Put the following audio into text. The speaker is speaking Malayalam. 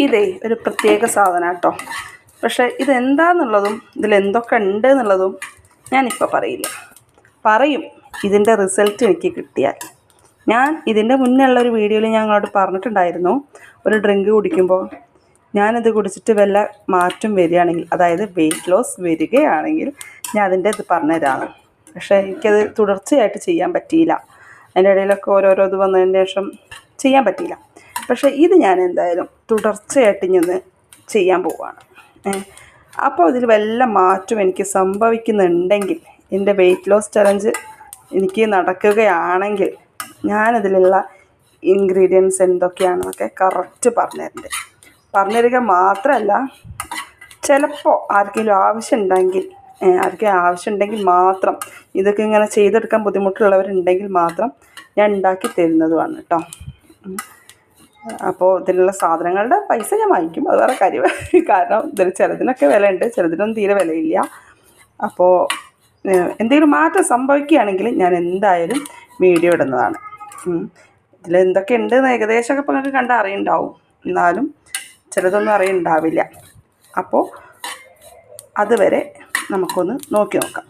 ഇതേ ഒരു പ്രത്യേക സാധനം കേട്ടോ. പക്ഷേ ഇതെന്താണെന്നുള്ളതും ഇതിലെന്തൊക്കെ ഉണ്ട് എന്നുള്ളതും ഞാനിപ്പോൾ പറയില്ല. പറയും ഇതിൻ്റെ റിസൾട്ട് എനിക്ക് കിട്ടിയാൽ. ഞാൻ ഇതിൻ്റെ മുന്നേ ഉള്ളൊരു വീഡിയോയിൽ ഞാൻ നിങ്ങളോട് പറഞ്ഞിട്ടുണ്ടായിരുന്നു, ഒരു ഡ്രിങ്ക് കുടിക്കുമ്പോൾ ഞാനിത് കുടിച്ചിട്ട് വല്ല മാറ്റം വരികയാണെങ്കിൽ, അതായത് വെയിറ്റ് ലോസ് വരികയാണെങ്കിൽ ഞാൻ അതിൻ്റെ ഇത് പറഞ്ഞുതരാണ്. പക്ഷേ എനിക്കത് തുടർച്ചയായിട്ട് ചെയ്യാൻ പറ്റിയില്ല. അതിൻ്റെ ഇടയിലൊക്കെ ഓരോരോ ഇത് വന്നതിന് ശേഷം ചെയ്യാൻ പറ്റിയില്ല. പക്ഷേ ഇത് ഞാൻ എന്തായാലും തുടർച്ചയായിട്ട് ഇങ്ങനെ ചെയ്യാൻ പോവുകയാണ്. അപ്പോൾ ഇതിൽ വല്ല മാറ്റം എനിക്ക് സംഭവിക്കുന്നുണ്ടെങ്കിൽ, എൻ്റെ വെയിറ്റ് ലോസ് ചലഞ്ച് എനിക്ക് നടക്കുകയാണെങ്കിൽ ഞാനതിലുള്ള ഇൻഗ്രീഡിയൻസ് എന്തൊക്കെയാണെന്നൊക്കെ കറക്റ്റ് പറഞ്ഞുതരിക മാത്രമല്ല, ചിലപ്പോൾ ആർക്കെങ്കിലും ആവശ്യമുണ്ടെങ്കിൽ മാത്രം, ഇതൊക്കെ ഇങ്ങനെ ചെയ്തെടുക്കാൻ ബുദ്ധിമുട്ടുള്ളവരുണ്ടെങ്കിൽ മാത്രം ഞാൻ ഉണ്ടാക്കി തരുന്നതുമാണ് കേട്ടോ. അപ്പോൾ ഇതിനുള്ള സാധനങ്ങളുടെ പൈസ ഞാൻ വാങ്ങിക്കും, അത് വേറെ കാര്യം. കാരണം ഇതിൽ ചിലതിനൊക്കെ വിലയുണ്ട്, ചിലതിനൊന്നും തീരെ വിലയില്ല. അപ്പോൾ എന്തെങ്കിലും മാറ്റം സംഭവിക്കുകയാണെങ്കിൽ ഞാൻ എന്തായാലും വീഡിയോ ഇടുന്നതാണ്. ഇതിലെന്തൊക്കെ ഉണ്ടെന്ന് ഏകദേശമൊക്കെ ഇപ്പോൾ നിങ്ങൾക്ക് കണ്ടാൽ അറിയുന്നുണ്ടാവും, എന്നാലും ചിലതൊന്നും അറിയുന്നുണ്ടാവില്ല. അപ്പോൾ അതുവരെ നമുക്കൊന്ന് നോക്കാം.